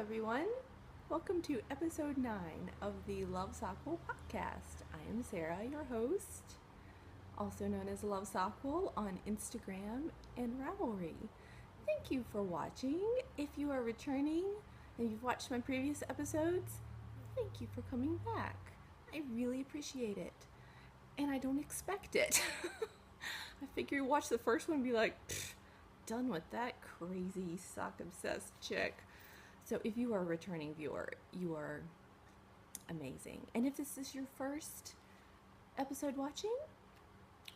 everyone. Welcome to episode 9 of the Lovesockwool Podcast. I am Sarah, your host, also known as Lovesockwool on Instagram and Ravelry. Thank you for watching. If you are returning and you've watched my previous episodes, thank you for coming back. I really appreciate it. And I don't expect it. I figure you watch the first one and be like, done with that crazy sock-obsessed chick. So if you are a returning viewer, you are amazing. And if this is your first episode watching,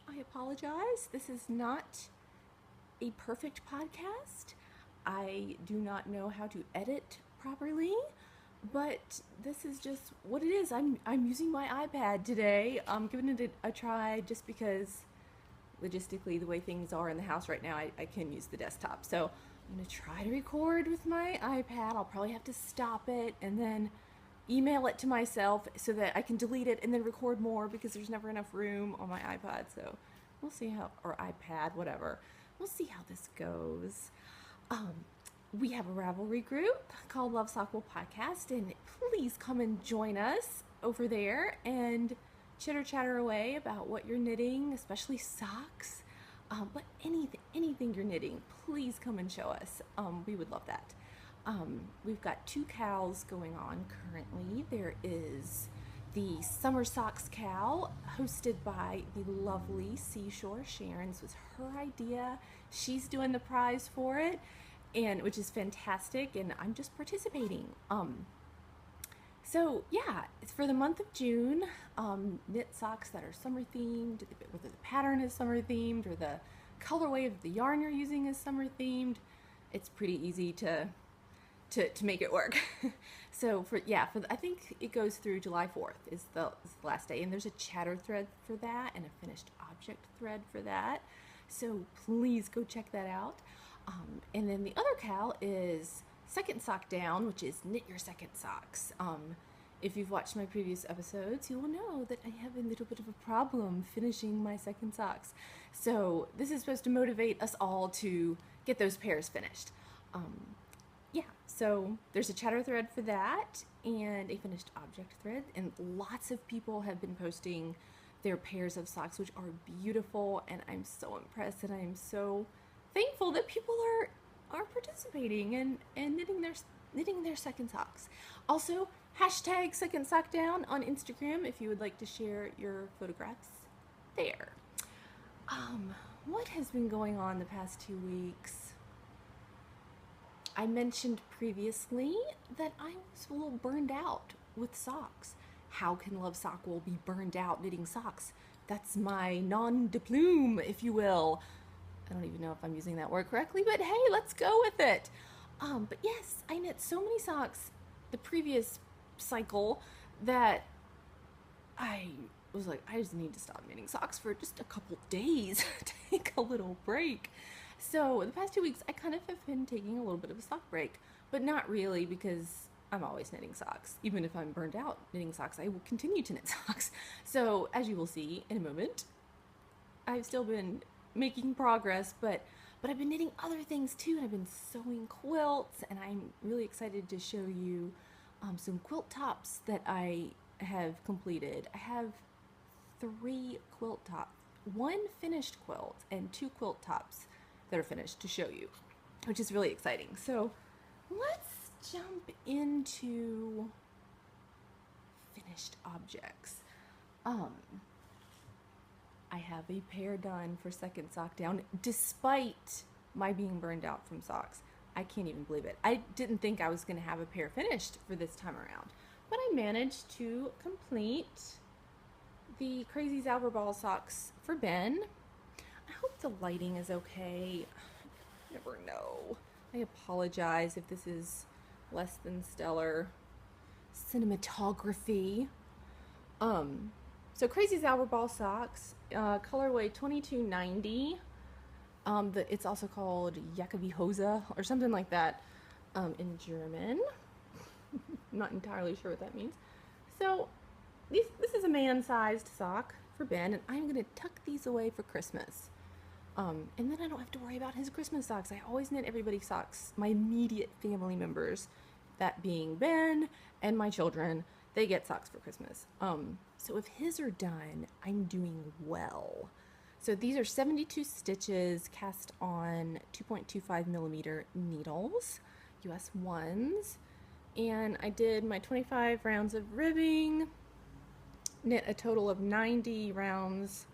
I apologize. This is not a perfect podcast. I do not know how to edit properly, but this is just what it is. I'm using my iPad today. I'm giving it a try just because logistically the way things are in the house right now, I can use the desktop. So I'm going to try to record with my iPad. I'll probably have to stop it and then email it to myself so that I can delete it and then record more because there's never enough room on my iPod. So we'll see how, or iPad, whatever. We'll see how this goes. We have a Ravelry group called Lovesockwool Podcast, and please come and join us over there and chitter chatter away about what you're knitting, especially socks. But anything you're knitting, please come and show us. We would love that. We've got 2 cows going on currently. There is the Summer Socks cow, hosted by the lovely Seashore Sharon. This was her idea. She's doing the prize for it, and which is fantastic, and I'm just participating. So yeah, it's for the month of June. Knit socks that are summer themed, whether the pattern is summer themed or the colorway of the yarn you're using is summer themed. It's pretty easy to make it work. So I think it goes through July 4th is the last day, and there's a chatter thread for that and a finished object thread for that. So please go check that out. And then the other cow is Second Sock Down, which is knit your second socks. If you've watched my previous episodes, you will know that I have a little bit of a problem finishing my second socks. So this is supposed to motivate us all to get those pairs finished. So there's a chatter thread for that and a finished object thread, and lots of people have been posting their pairs of socks, which are beautiful, and I'm so impressed, and I'm so thankful that people are participating and knitting their second socks. Also, hashtag Second Sock Down on Instagram if you would like to share your photographs there. What has been going on the past 2 weeks? I mentioned previously that I was a little burned out with socks. How can Lovesockwool be burned out knitting socks? That's my nom de plume, if you will. I don't even know if I'm using that word correctly, but hey, let's go with it. But yes, I knit so many socks the previous cycle that I was like, I just need to stop knitting socks for just a couple days, take a little break. So the past 2 weeks, I kind of have been taking a little bit of a sock break, but not really, because I'm always knitting socks. Even if I'm burned out knitting socks, I will continue to knit socks. So as you will see in a moment, I've still been making progress, but I've been knitting other things too. I've been sewing quilts, and I'm really excited to show you some quilt tops that I have completed. I have 3 quilt tops, 1 finished quilt and 2 quilt tops that are finished to show you, which is really exciting. So let's jump into finished objects. I have a pair done for Second Sock Down, despite my being burned out from socks. I can't even believe it. I didn't think I was going to have a pair finished for this time around, but I managed to complete the Crazy Zauberball socks for Ben. I hope the lighting is okay. I never know. I apologize if this is less than stellar cinematography. So Crazy Zauberball socks, colorway 2290. It's also called Jakobi Hose or something like that in German. I'm not entirely sure what that means. So this is a man-sized sock for Ben, and I'm going to tuck these away for Christmas. And then I don't have to worry about his Christmas socks. I always knit everybody's socks, my immediate family members, that being Ben and my children, they get socks for Christmas. So if his are done, I'm doing well. So these are 72 stitches cast on 2.25 millimeter needles, US ones. And I did my 25 rounds of ribbing, knit a total of 90 rounds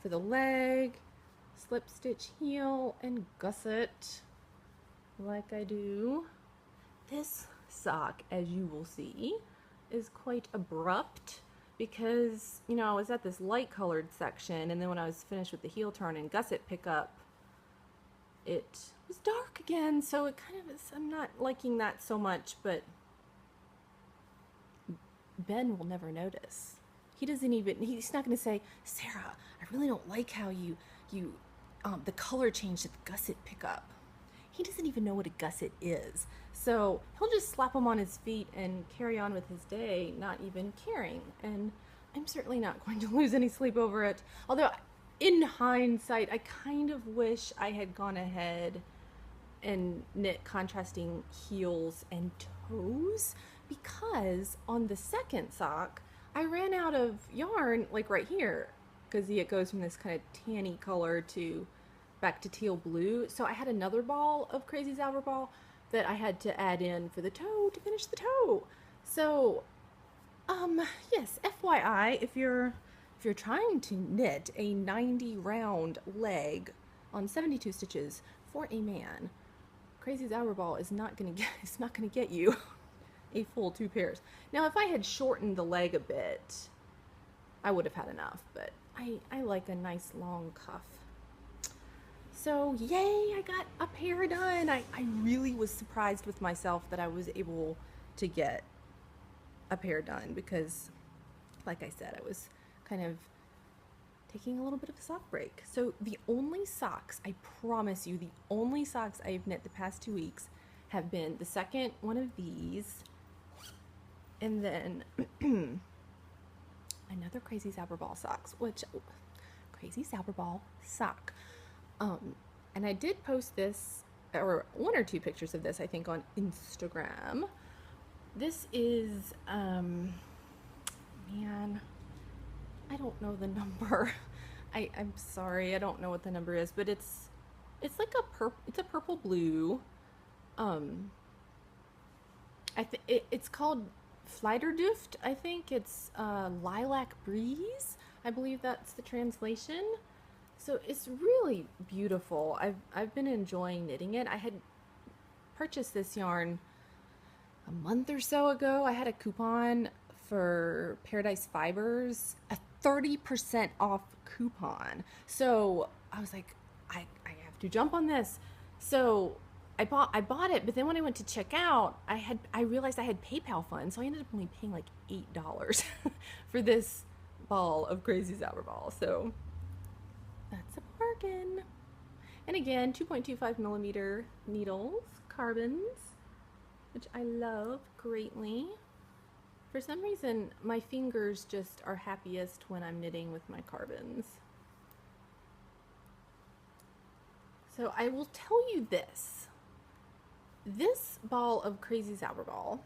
for the leg, slip stitch heel, and gusset like I do. This sock, as you will see, is quite abrupt because, you know, I was at this light colored section, and then when I was finished with the heel turn and gusset pickup, it was dark again, so it kind of is, I'm not liking that so much, but Ben will never notice. He doesn't even, he's not going to say, Sarah, I really don't like how you the color changed at the gusset pickup. He doesn't even know what a gusset is. So he'll just slap them on his feet and carry on with his day, not even caring. And I'm certainly not going to lose any sleep over it. Although in hindsight, I kind of wish I had gone ahead and knit contrasting heels and toes, because on the second sock, I ran out of yarn, like right here, because it goes from this kind of tanny color to back to teal blue. So I had another ball of Crazy Zauber ball that I had to add in for the toe to finish the toe. So, yes, FYI, if you're trying to knit a 90 round leg on 72 stitches for a man, Crazy Zauber ball is not gonna get you a full 2 pairs. Now, if I had shortened the leg a bit, I would have had enough, but I like a nice long cuff. So yay, I got a pair done. I really was surprised with myself that I was able to get a pair done because, like I said, I was kind of taking a little bit of a sock break. So the only socks, I promise you, the only socks I've knit the past 2 weeks have been the second one of these, and then another Crazy Zauber ball socks, Crazy Zauber ball sock. And I did post this, or 1 or 2 pictures of this, I think, on Instagram. This is, man, I don't know the number. I'm sorry, I don't know what the number is, but it's like it's a purple blue. It's called Flighterduft. I think it's Lilac Breeze. I believe that's the translation. So it's really beautiful. I've been enjoying knitting it. I had purchased this yarn a month or so ago. I had a coupon for Paradise Fibers, a 30% off coupon. So I was like, I have to jump on this. So I bought it, but then when I went to check out, I realized I had PayPal funds, so I ended up only paying like $8 for this ball of Crazy Zauber ball. So that's a bargain. And again, 2.25 millimeter needles, carbons, which I love greatly. For some reason, my fingers just are happiest when I'm knitting with my carbons. So I will tell you this. This ball of Crazy Zauber ball,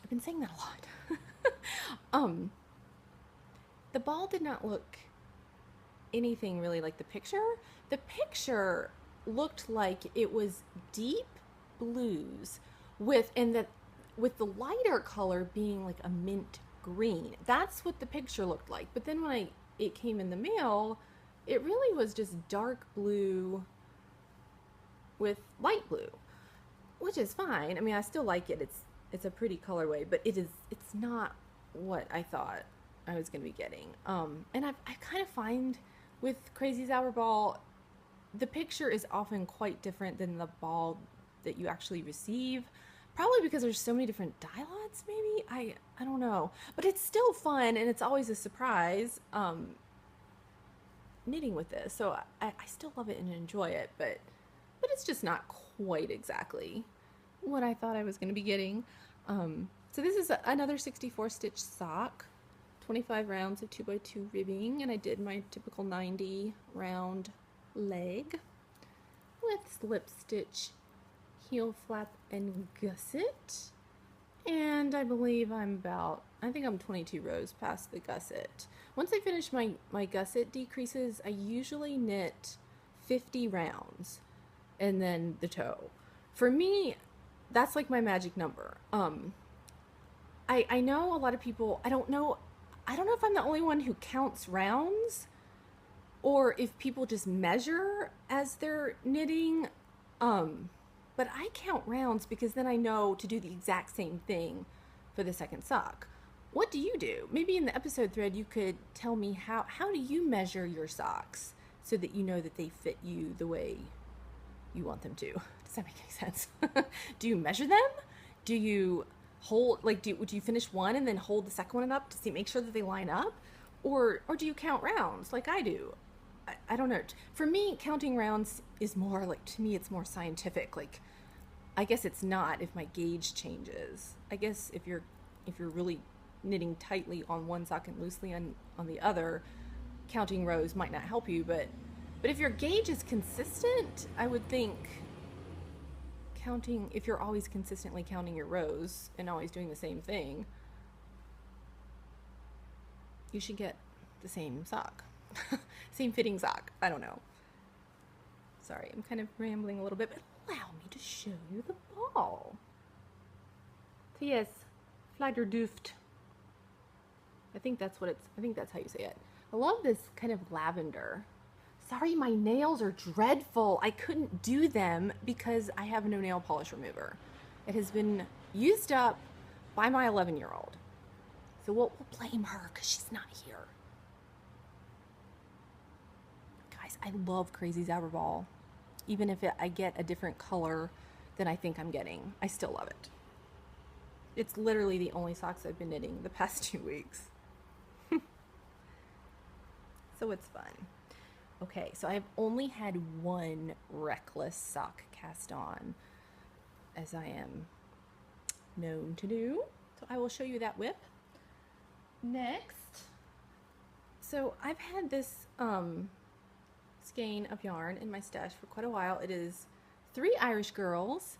I've been saying that a lot. The ball did not look anything really like the picture. The picture looked like it was deep blues with the lighter color being like a mint green. That's what the picture looked like. But then when it came in the mail, it really was just dark blue with light blue, which is fine. I mean, I still like it. It's a pretty colorway, but it's not what I thought I was going to be getting. And I kind of find with Crazy Zauber ball, the picture is often quite different than the ball that you actually receive. Probably because there's so many different dye lots, maybe? I don't know. But it's still fun, and it's always a surprise knitting with this. So I still love it and enjoy it, but it's just not quite exactly what I thought I was going to be getting. So this is another 64 stitch sock, 25 rounds of 2x2 ribbing, and I did my typical 90 round leg with slip stitch, heel flap, and gusset. And I believe I think I'm 22 rows past the gusset. Once I finish my gusset decreases, I usually knit 50 rounds and then the toe. For me, that's like my magic number. I know a lot of people, I don't know if I'm the only one who counts rounds or if people just measure as they're knitting. But I count rounds because then I know to do the exact same thing for the second sock. What do you do? Maybe in the episode thread you could tell me how do you measure your socks so that you know that they fit you the way you want them to. Does that make any sense? Do you measure them? Do you hold, like, would you finish one and then hold the second one up to make sure that they line up? Or do you count rounds like I do? I don't know. For me, counting rounds is more like, to me, it's more scientific. Like, I guess it's not if my gauge changes. I guess if you're really knitting tightly on one sock and loosely on the other, counting rows might not help you. But if your gauge is consistent, I would think counting, if you're always consistently counting your rows and always doing the same thing, you should get the same sock. Same fitting sock. I don't know. Sorry, I'm kind of rambling a little bit, but allow me to show you the ball. So yes, Fleiderduft. I think that's how you say it. I love this kind of lavender. Sorry, my nails are dreadful. I couldn't do them because I have no nail polish remover. It has been used up by my 11-year-old. So we'll blame her because she's not here. Guys, I love Crazy Zabberball. Even if I get a different color than I think I'm getting, I still love it. It's literally the only socks I've been knitting the past 2 weeks. So it's fun. Okay, so I've only had one reckless sock cast on, as I am known to do. So I will show you that whip next. So I've had this skein of yarn in my stash for quite a while. It is 3 Irish Girls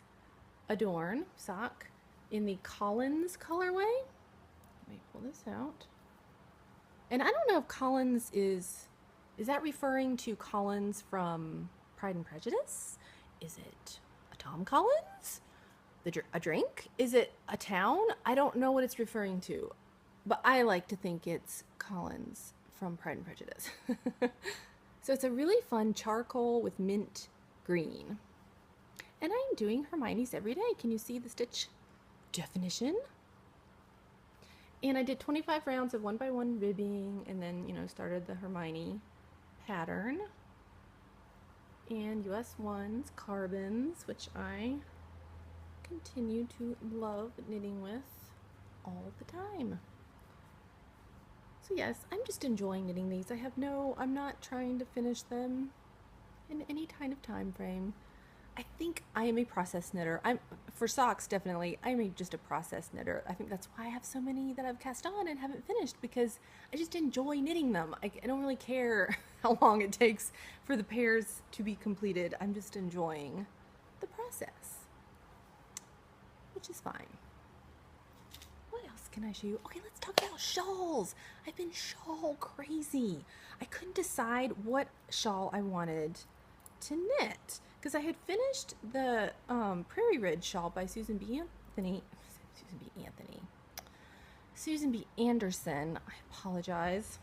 Adorn sock in the Collins colorway. Let me pull this out. And I don't know if Collins is that referring to Collins from Pride and Prejudice? Is it a Tom Collins? A drink? Is it a town? I don't know what it's referring to, but I like to think it's Collins from Pride and Prejudice. So it's a really fun charcoal with mint green. And I'm doing Hermione's every day. Can you see the stitch definition? And I did 25 rounds of 1x1 ribbing and then, started the Hermione pattern. And US 1s, carbons, which I continue to love knitting with all the time. So yes, I'm just enjoying knitting these. I'm not trying to finish them in any kind of time frame. I think I am a process knitter. For socks, definitely, I'm just a process knitter. I think that's why I have so many that I've cast on and haven't finished, because I just enjoy knitting them. I don't really care how long it takes for the pairs to be completed. I'm just enjoying the process, which is fine. What else can I show you? Okay, let's talk about shawls. I've been shawl crazy. I couldn't decide what shawl I wanted to knit because I had finished the Prairie Ridge shawl by Susan B. Anderson. I apologize.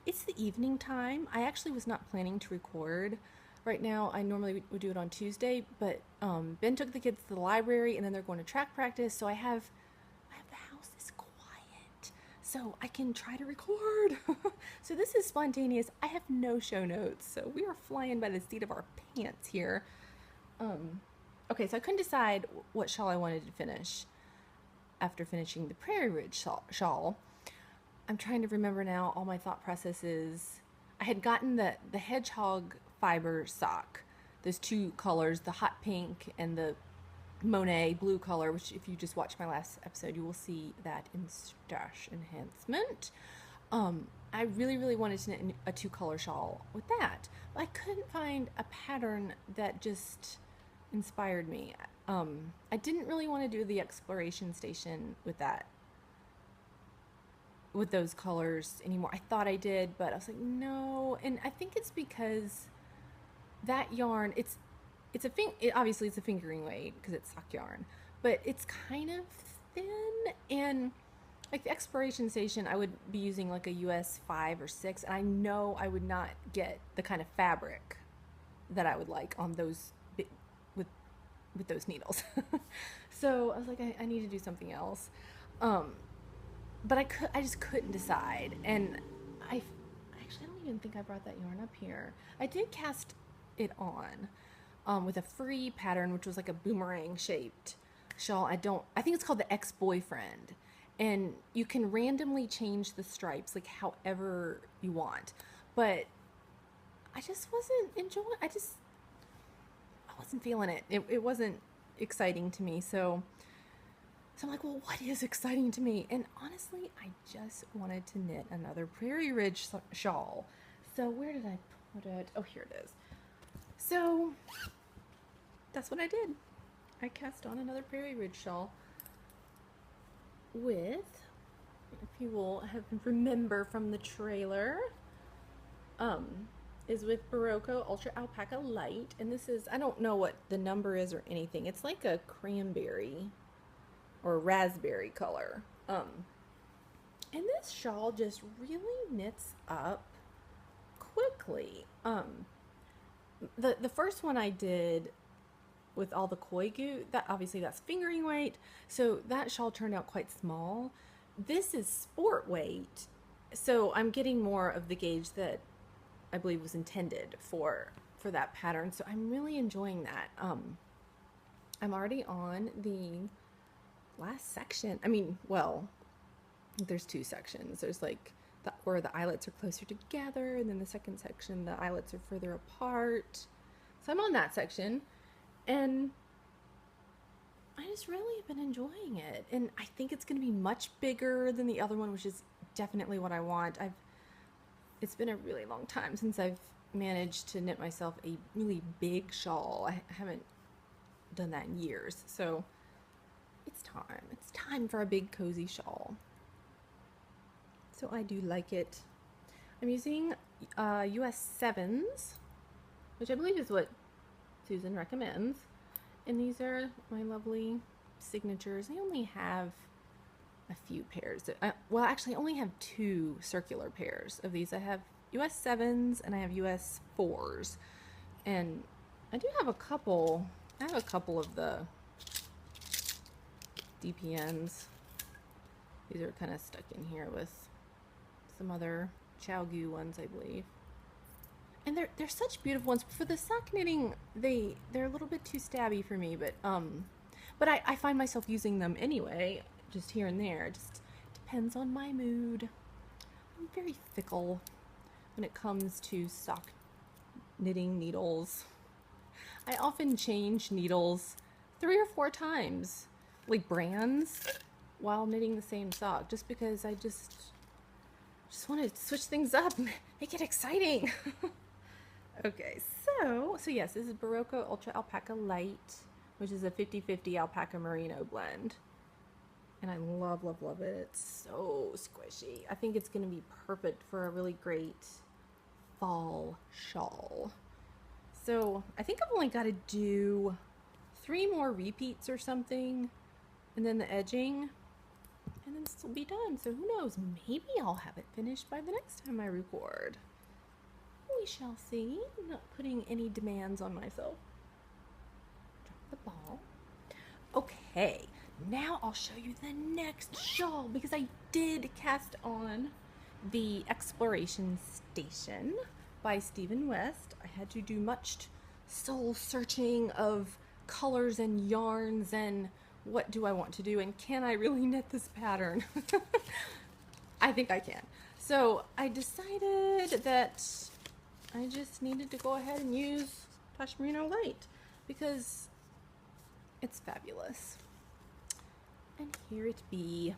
It's the evening time. I actually was not planning to record right now. I normally would do it on Tuesday, but Ben took the kids to the library and then they're going to track practice, so I have the house is quiet, so I can try to record. So this is spontaneous. I have no show notes, so we are flying by the seat of our pants here. Okay, so I couldn't decide what shawl I wanted to finish after finishing the Prairie Ridge shawl. I'm trying to remember now all my thought processes. I had gotten the hedgehog fiber sock, those 2 colors, the hot pink and the Monet blue color, which if you just watch my last episode, you will see that in stash enhancement. I really wanted to knit a 2-color shawl with that, but I couldn't find a pattern that just inspired me. I didn't really want to do the exploration station with those colors anymore. I thought I did, but I was like, no. And I think it's because that yarn, obviously it's a fingering weight because it's sock yarn, but it's kind of thin. And like the exploration station, I would be using like a US 5 or 6, and I know I would not get the kind of fabric that I would like on those with those needles. So I was like, I need to do something else. But I just couldn't decide. And I don't even think I brought that yarn up here. I did cast it on with a free pattern, which was like a boomerang shaped shawl. I think it's called the ex-boyfriend, and you can randomly change the stripes like however you want. But I just wasn't enjoying. I wasn't feeling it. It wasn't exciting to me. So I'm like, well, what is exciting to me? And honestly, I just wanted to knit another Prairie Ridge shawl. So where did I put it? Oh, here it is. So that's what I did. I cast on another Prairie Ridge shawl with, if you will remember from the trailer, is with Barocco Ultra Alpaca Light. And this is, I don't know what the number is or anything. It's like a cranberry or raspberry color. And this shawl just really knits up quickly. The first one I did with all the koi goo, that's fingering weight, so that shawl turned out quite small. This is sport weight, so I'm getting more of the gauge that I believe was intended for that pattern. So I'm really enjoying that. I'm already on the last section. I mean, well, there's two sections. There's like where the eyelets are closer together, and then the second section, the eyelets are further apart. So I'm on that section, and I just really have been enjoying it. And I think it's going to be much bigger than the other one, which is definitely what I want. It's been a really long time since I've managed to knit myself a really big shawl. I haven't done that in years. So it's time. It's time for a big cozy shawl. So I do like it. I'm using US 7s, which I believe is what Susan recommends. And these are my lovely signatures. I only have a few pairs. Well, actually, I only have 2 circular pairs of these. I have US 7s and I have US 4s. And I do have a couple. I have a couple of the DPNs. These are kind of stuck in here with some other chow goo ones, I believe. And they're such beautiful ones. For the sock knitting, they're a little bit too stabby for me, but I find myself using them anyway, just here and there. It just depends on my mood. I'm very fickle when it comes to sock knitting needles. I often change needles 3 or 4 times, like brands, while knitting the same sock, just because I just want to switch things up, make it exciting. Okay, so yes, this is Barocco Ultra Alpaca Light, which is a 50-50 alpaca merino blend. And I love, love, love it. It's so squishy. I think it's going to be perfect for a really great fall shawl. So I think I've only got to do 3 more repeats or something, and then the edging, and then this will be done. So who knows? Maybe I'll have it finished by the next time I record. We shall see. I'm not putting any demands on myself. Drop the ball. Okay, now I'll show you the next shawl, because I did cast on the Exploration Station by Stephen West. I had to do much soul searching of colors and yarns and what do I want to do and can I really knit this pattern? I think I can. So I decided that I just needed to go ahead and use Posh Merino Light because it's fabulous. And here it be.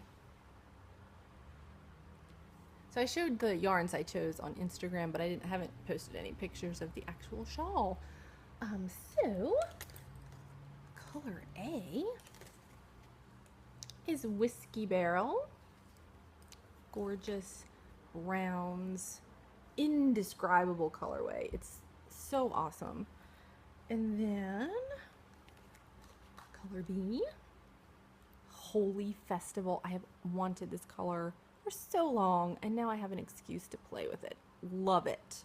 So I showed the yarns I chose on Instagram, but I haven't posted any pictures of the actual shawl. So color A is Whiskey Barrel. Gorgeous rounds, indescribable colorway. It's so awesome. And then color B, Holy Festival. I have wanted this color for so long, and now I have an excuse to play with it. Love it.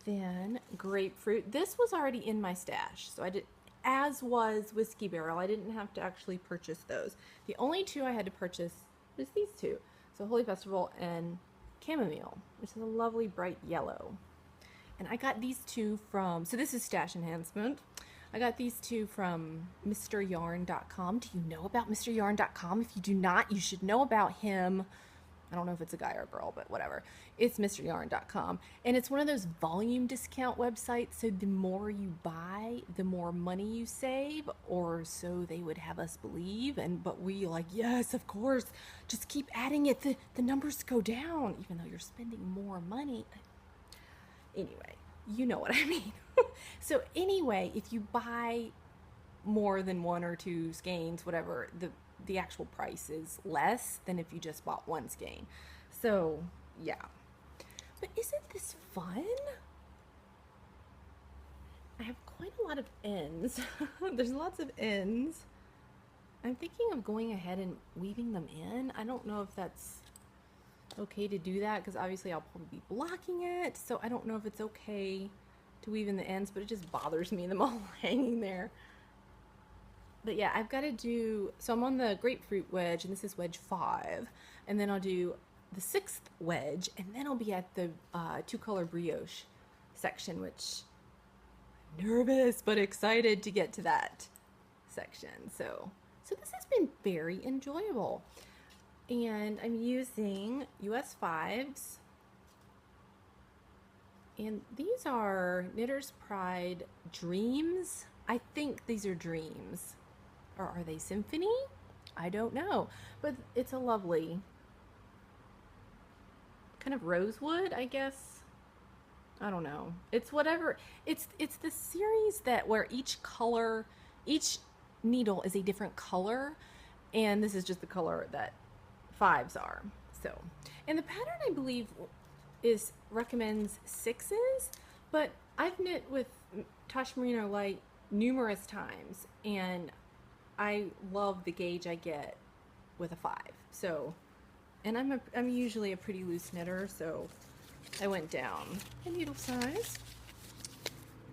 Then Grapefruit. This was already in my stash, so I did, as was Whiskey Barrel. I didn't have to actually purchase those. The only two I had to purchase was these two. So Holy Festival and Chamomile, which is a lovely bright yellow. And I got these two from, so this is Stash Enhancement. I got these two from MrYarn.com. Do you know about MrYarn.com? If you do not, you should know about him. I don't know if it's a guy or a girl, but whatever. It's MrYarn.com. And it's one of those volume discount websites. So the more you buy, the more money you save, or so they would have us believe. But we like, yes, of course, just keep adding it. The numbers go down, even though you're spending more money. Anyway, you know what I mean. So anyway, if you buy more than one or two skeins, whatever, the actual price is less than if you just bought one skein. So yeah, but isn't this fun? I have quite a lot of ends. There's lots of ends. I'm thinking of going ahead and weaving them in. I don't know if that's okay to do that, because obviously I'll probably be blocking it, so I don't know if it's okay to weave in the ends, but it just bothers me, them all hanging there. But yeah, I've got to do, so I'm on the grapefruit wedge, and this is wedge 5, and then I'll do the 6th wedge, and then I'll be at the 2-color brioche section, which I'm nervous but excited to get to that section. So this has been very enjoyable. And I'm using US 5s, and these are Knitter's Pride Dreams. I think these are Dreams, or are they Symphony? I don't know, but it's a lovely kind of rosewood, I guess. I don't know. It's whatever. It's the series that where each needle is a different color, and this is just the color that 5s are. So, and the pattern, I believe, recommends 6s, but I've knit with Tosh Merino Light numerous times, and I love the gauge I get with a 5. So, and I'm usually a pretty loose knitter, so I went down a needle size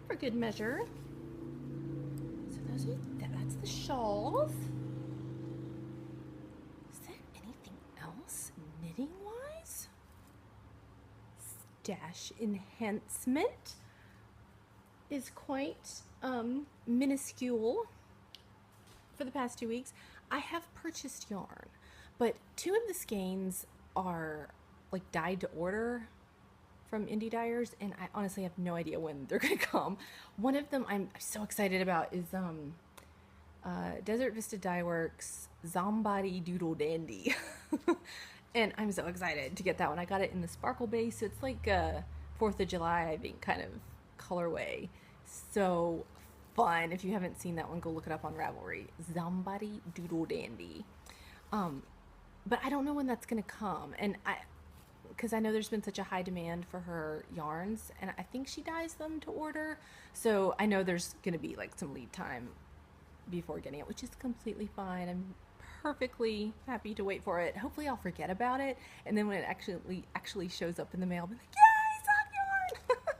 for good measure. So that's the shawls. Is there anything else knitting wise? Stash Enhancement is quite minuscule for the past 2 weeks. I have purchased yarn, but 2 of the skeins are like dyed to order from indie dyers, and I honestly have no idea when they're gonna come. One of them I'm so excited about is Desert Vista Dye Works Zombody Doodle Dandy. And I'm so excited to get that one. I got it in the sparkle base, so it's like a 4th of July, I think, kind of colorway. So fun. If you haven't seen that one, go look it up on Ravelry. Zombody Doodle Dandy. But I don't know when that's gonna come, and because I know there's been such a high demand for her yarns, and I think she dyes them to order, so I know there's gonna be like some lead time before getting it, which is completely fine. I'm perfectly happy to wait for it. Hopefully I'll forget about it, and then when it actually shows up in the mail, I'll be like, yay, sock yarn!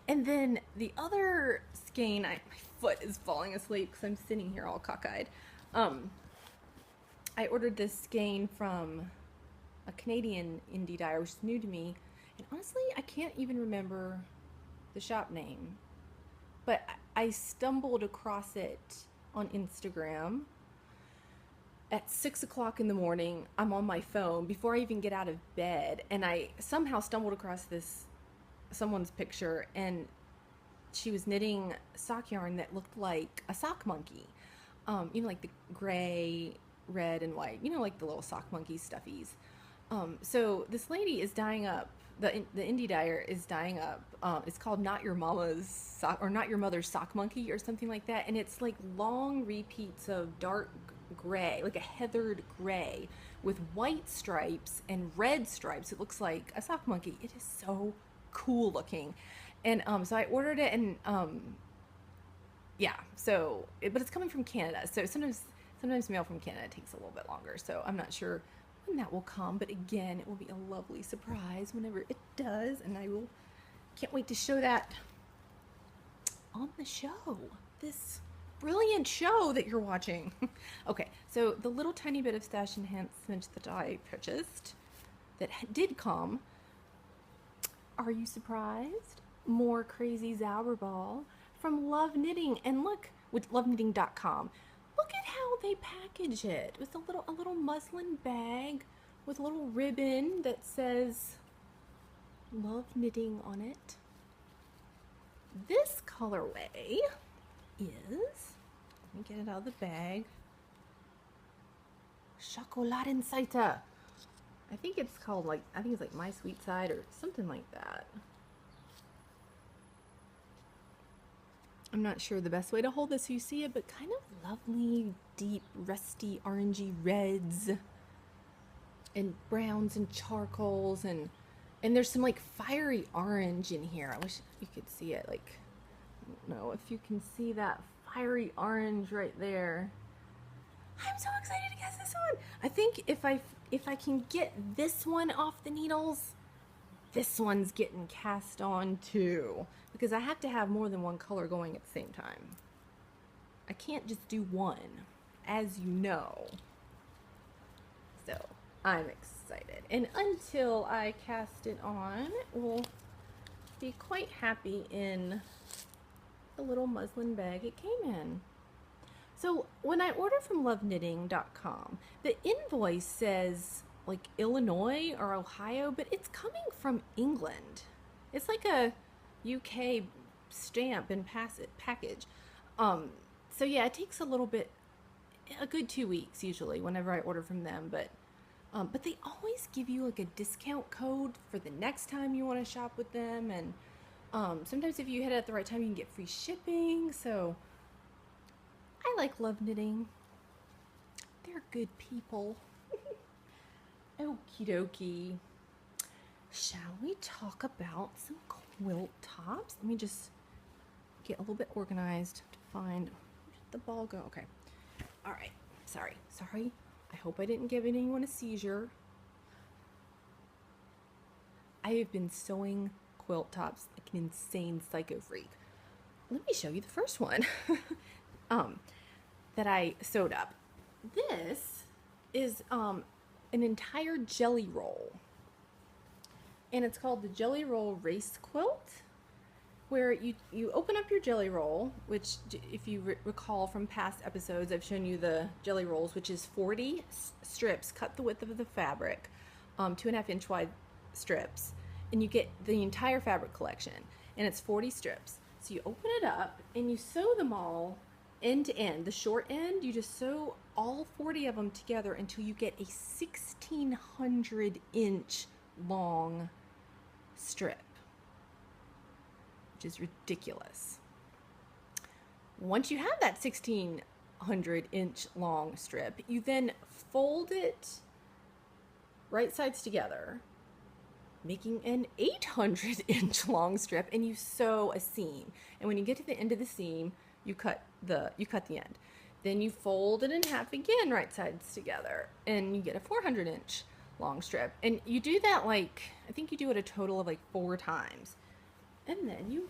And then the other skein, my foot is falling asleep because I'm sitting here all cockeyed. I ordered this skein from a Canadian indie dyer, which is new to me, and honestly I can't even remember the shop name, but I stumbled across it on Instagram at 6 o'clock in the morning. I'm on my phone before I even get out of bed, and I somehow stumbled across someone's picture, and she was knitting sock yarn that looked like a sock monkey, like the gray, red, and white, like the little sock monkey stuffies. So this lady is dyeing up the indie dyer is dyeing up. It's called Not Your Mama's Sock, or Not Your Mother's Sock Monkey, or something like that. And it's like long repeats of dark gray, like a heathered gray with white stripes and red stripes. It looks like a sock monkey. It is so cool looking. And so I ordered it, and yeah, so but it's coming from Canada. So sometimes mail from Canada takes a little bit longer. So I'm not sure when that will come, but again, it will be a lovely surprise whenever it does, and can't wait to show that on the show. This brilliant show that you're watching. Okay, so the little tiny bit of stash enhancements that I purchased that did come. Are you surprised? More crazy Zauberball from Love Knitting, and look, with loveknitting.com. Look at how they package it with a little muslin bag with a little ribbon that says Love Knitting on it. This colorway is, let me get it out of the bag, Schokoladenseite. I think it's like My Sweet Side or something like that. I'm not sure the best way to hold this so you see it, but kind of lovely, deep, rusty, orangey reds and browns and charcoals, and there's some like fiery orange in here. I wish you could see it. Like, I don't know if you can see that fiery orange right there. I'm so excited to guess this one. I think if I can get this one off the needles, this one's getting cast on too, because I have to have more than one color going at the same time. I can't just do one, as you know. So I'm excited. And until I cast it on, we'll be quite happy in the little muslin bag it came in. So when I order from loveknitting.com, the invoice says like Illinois or Ohio, but it's coming from England. It's like a UK stamp and package. So yeah, it takes a good 2 weeks usually whenever I order from them, but they always give you like a discount code for the next time you want to shop with them, and sometimes if you hit it at the right time you can get free shipping. So I like Love Knitting. They're good people. Okie dokie. Shall we talk about some quilt tops? Let me just get a little bit organized to find the ball go. Okay. All right. Sorry. I hope I didn't give anyone a seizure. I have been sewing quilt tops like an insane psycho freak. Let me show you the first one that I sewed up. This is an entire jelly roll, and it's called the Jelly Roll Race Quilt, where you open up your jelly roll, which if you recall from past episodes, I've shown you the jelly rolls, which is 40 strips cut the width of the fabric, 2.5 inch wide strips, and you get the entire fabric collection, and it's 40 strips. So you open it up and you sew them all end to end. The short end, you just sew all 40 of them together until you get a 1,600 inch long strip, which is ridiculous. Once you have that 1,600 inch long strip, you then fold it right sides together, making an 800 inch long strip, and you sew a seam. And when you get to the end of the seam, you cut the end. Then you fold it in half again, right sides together, and you get a 400 inch long strip. And you do that I think you do it a total of 4 times. And then you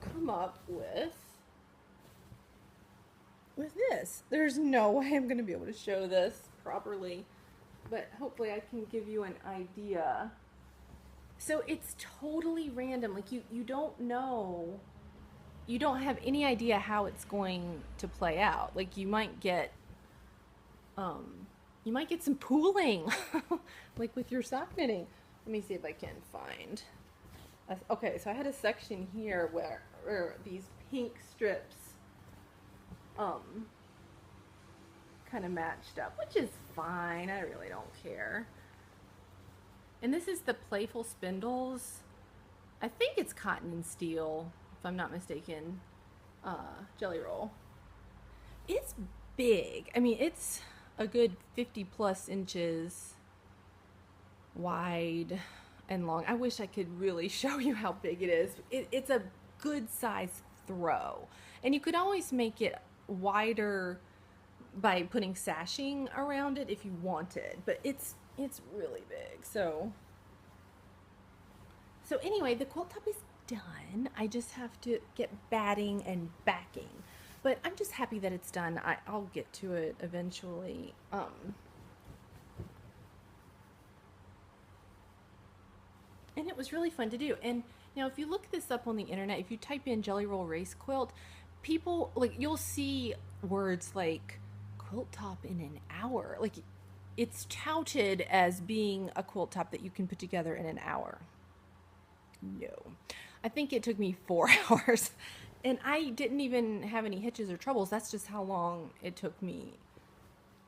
come up with this. There's no way I'm going to be able to show this properly, but hopefully I can give you an idea. So it's totally random. You don't know. You don't have any idea how it's going to play out. You might get some pooling, with your sock knitting. Let me see if I can find. Okay, so I had a section here where these pink strips kind of matched up, which is fine. I really don't care. And this is the Playful Spindles. I think it's cotton and steel, if I'm not mistaken, jelly roll. It's big. I mean, it's a good 50 plus inches wide and long. I wish I could really show you how big it is. It's a good size throw. And you could always make it wider by putting sashing around it if you wanted, but it's really big. So anyway, the quilt top is done. I just have to get batting and backing, but I'm just happy that it's done. I'll get to it eventually. And it was really fun to do. And now if you look this up on the internet, if you type in jelly roll race quilt, people, like, you'll see words like quilt top in an hour. Like, it's touted as being a quilt top that you can put together in an hour. No, I think it took me 4 hours, and I didn't even have any hitches or troubles. That's just how long it took me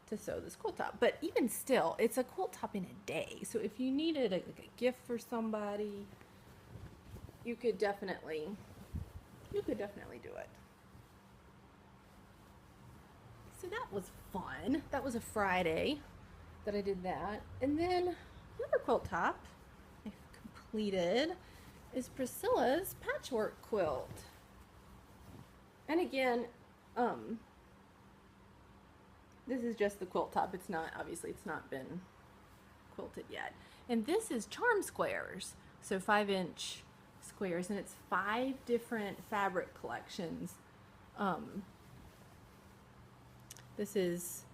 to sew this quilt top. But even still, it's a quilt top in a day. So if you needed a gift for somebody, you could definitely do it. So that was fun. That was a Friday that I did that. And then another quilt top I completed is Priscilla's patchwork quilt. And again, this is just the quilt top. It's not, obviously it's not been quilted yet. And this is charm squares. So 5-inch squares, and it's 5 different fabric collections. This is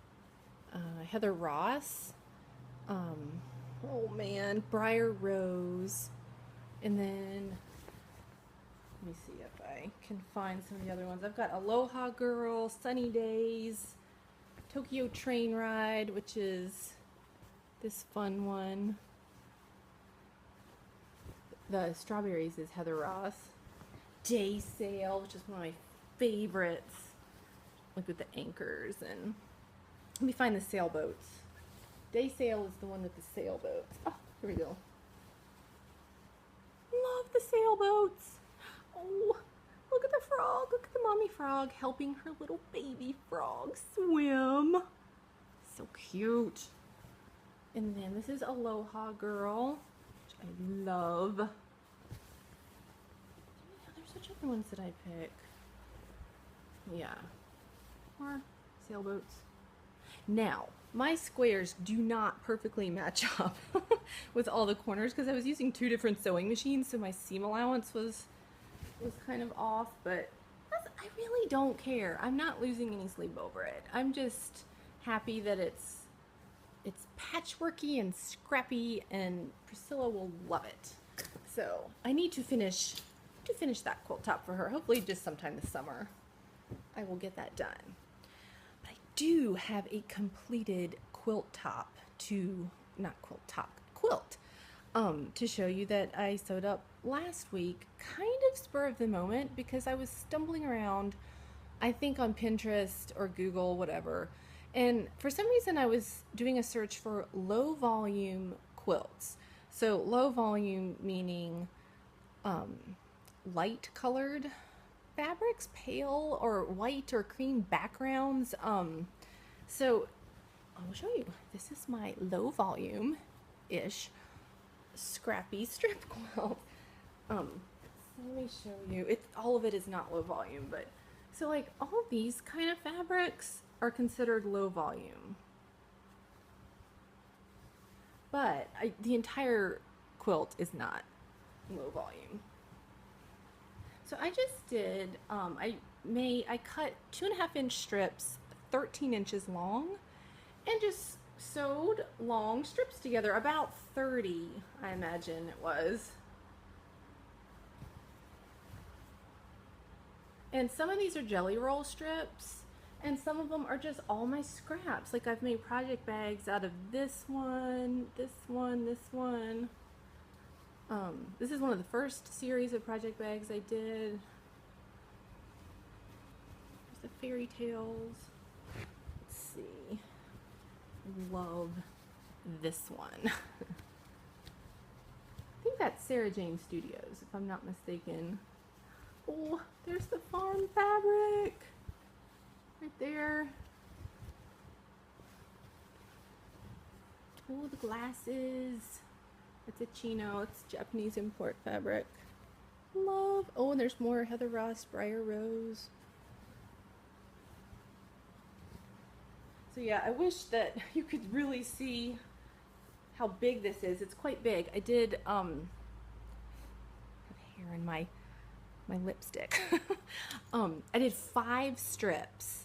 Heather Ross, oh man, Briar Rose, and then let me see if I can find some of the other ones. I've got Aloha Girl, Sunny Days, Tokyo Train Ride, which is this fun one. The Strawberries is Heather Ross. Day Sail, which is one of my favorites. Like with the anchors, and let me find the sailboats. Day Sail is the one with the sailboats. Oh, here we go. Love the sailboats. Oh, look at the frog. Look at the mommy frog helping her little baby frog swim. So cute. And then this is Aloha Girl, which I love. Yeah, there's such other ones that I pick. Yeah. Or sailboats. Now, my squares do not perfectly match up with all the corners because I was using 2 different sewing machines, so my seam allowance was kind of off, but I really don't care. I'm not losing any sleep over it. I'm just happy that it's patchworky and scrappy, and Priscilla will love it. So I need to finish that quilt top for her. Hopefully just sometime this summer I will get that done. But I do have a completed quilt to show you that I sewed up last week, kind of spur of the moment, because I was stumbling around, I think on Pinterest or Google, whatever, and for some reason I was doing a search for low volume quilts. So low volume meaning light colored fabrics, pale or white or cream backgrounds. So I'll show you. This is my low volume ish scrappy strip quilt. So let me show you. All of it is not low volume, but so like all of these kind of fabrics are considered low volume, but the entire quilt is not low volume. So I just did, I cut 2.5-inch strips, 13 inches long, and just sewed long strips together, about 30, I imagine it was. And some of these are jelly roll strips, and some of them are just all my scraps. Like I've made project bags out of this one, this one, this one. This is one of the first series of project bags I did. There's the fairy tales. Let's see. Love this one. that's Sarah Jane Studios, if I'm not mistaken. Oh, there's the farm fabric right there. Oh, the glasses. It's a chino. It's Japanese import fabric. Love. Oh, and there's more Heather Ross, Briar Rose. So yeah, I wish that you could really see how big this is. It's quite big. I did have hair in my lipstick. I did 5 strips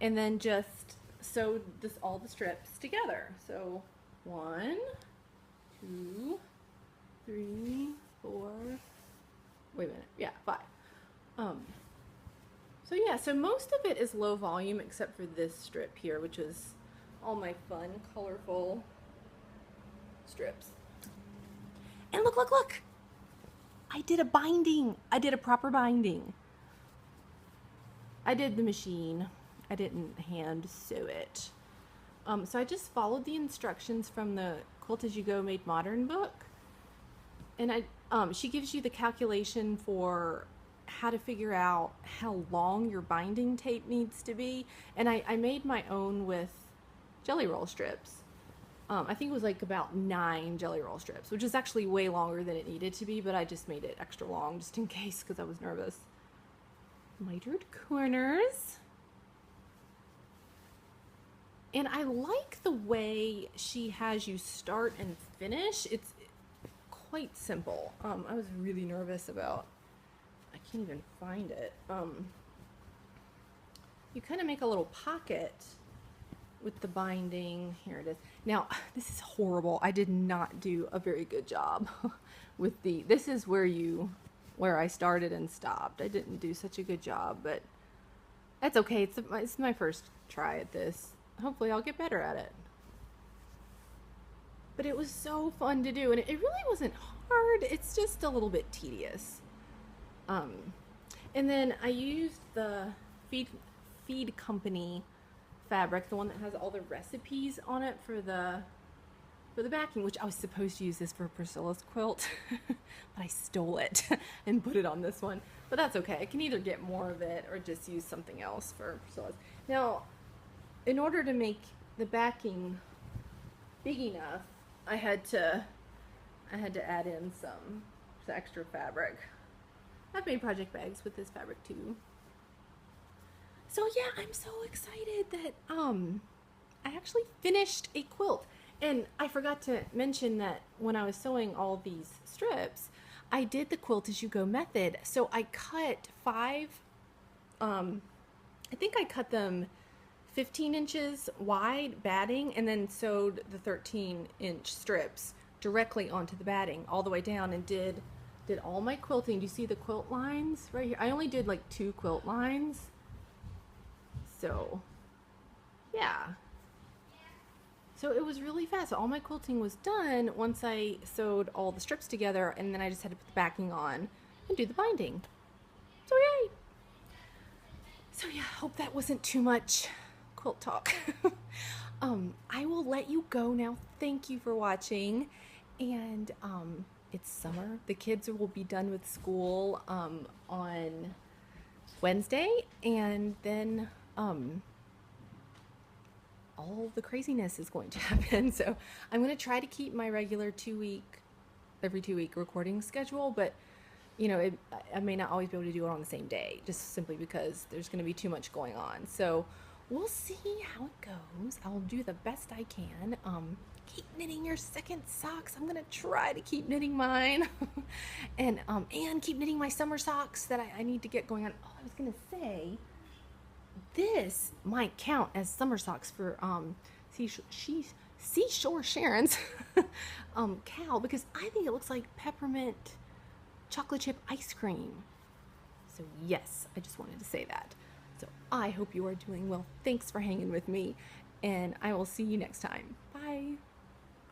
and then just sewed all the strips together. So 1, 2, 3, 4. Wait a minute. Yeah, 5. So yeah, so most of it is low volume except for this strip here, which is all my fun, colorful strips. And look, look, look! I did a binding. I did a proper binding. I did the machine. I didn't hand sew it. So I just followed the instructions from the Quilt As You Go Made Modern book. And she gives you the calculation for how to figure out how long your binding tape needs to be. And I made my own with jelly roll strips. I think it was like about 9 jelly roll strips, which is actually way longer than it needed to be, but I just made it extra long just in case because I was nervous. Mitered corners. And I like the way she has you start and finish. It's quite simple. I was really nervous about, I can't even find it. You kind of make a little pocket with the binding. Here it is. Now, this is horrible. I did not do a very good job with this is where I started and stopped. I didn't do such a good job, but that's okay. It's my first try at this. Hopefully I'll get better at it. But it was so fun to do, and it really wasn't hard. It's just a little bit tedious. And then I used the Feed Company fabric, the one that has all the recipes on it for the backing, which I was supposed to use this for Priscilla's quilt, but I stole it and put it on this one. But that's okay. I can either get more of it or just use something else for Priscilla's. Now, in order to make the backing big enough, I had to add in some extra fabric. I've made project bags with this fabric too. So yeah, I'm so excited that I actually finished a quilt. And I forgot to mention that when I was sewing all these strips, I did the Quilt As You Go method. So I cut 5, I think I cut them 15 inches wide batting and then sewed the 13-inch strips directly onto the batting all the way down and did all my quilting. Do you see the quilt lines right here? I only did like 2 quilt lines. So, yeah. So it was really fast. All my quilting was done once I sewed all the strips together, and then I just had to put the backing on and do the binding. So yay! So yeah, hope that wasn't too much quilt talk. I will let you go now. Thank you for watching. And it's summer. The kids will be done with school on Wednesday, and then all the craziness is going to happen. So I'm going to try to keep my regular every 2 week recording schedule, but you know, I may not always be able to do it on the same day, just simply because there's going to be too much going on. So we'll see how it goes. I'll do the best I can. Keep knitting your second socks. I'm going to try to keep knitting mine and keep knitting my summer socks that I need to get going on. Oh, I was going to say, this might count as summer socks for Seashore Sharon's cow, because I think it looks like peppermint chocolate chip ice cream. So yes, I just wanted to say that. So I hope you are doing well. Thanks for hanging with me, and I will see you next time. Bye.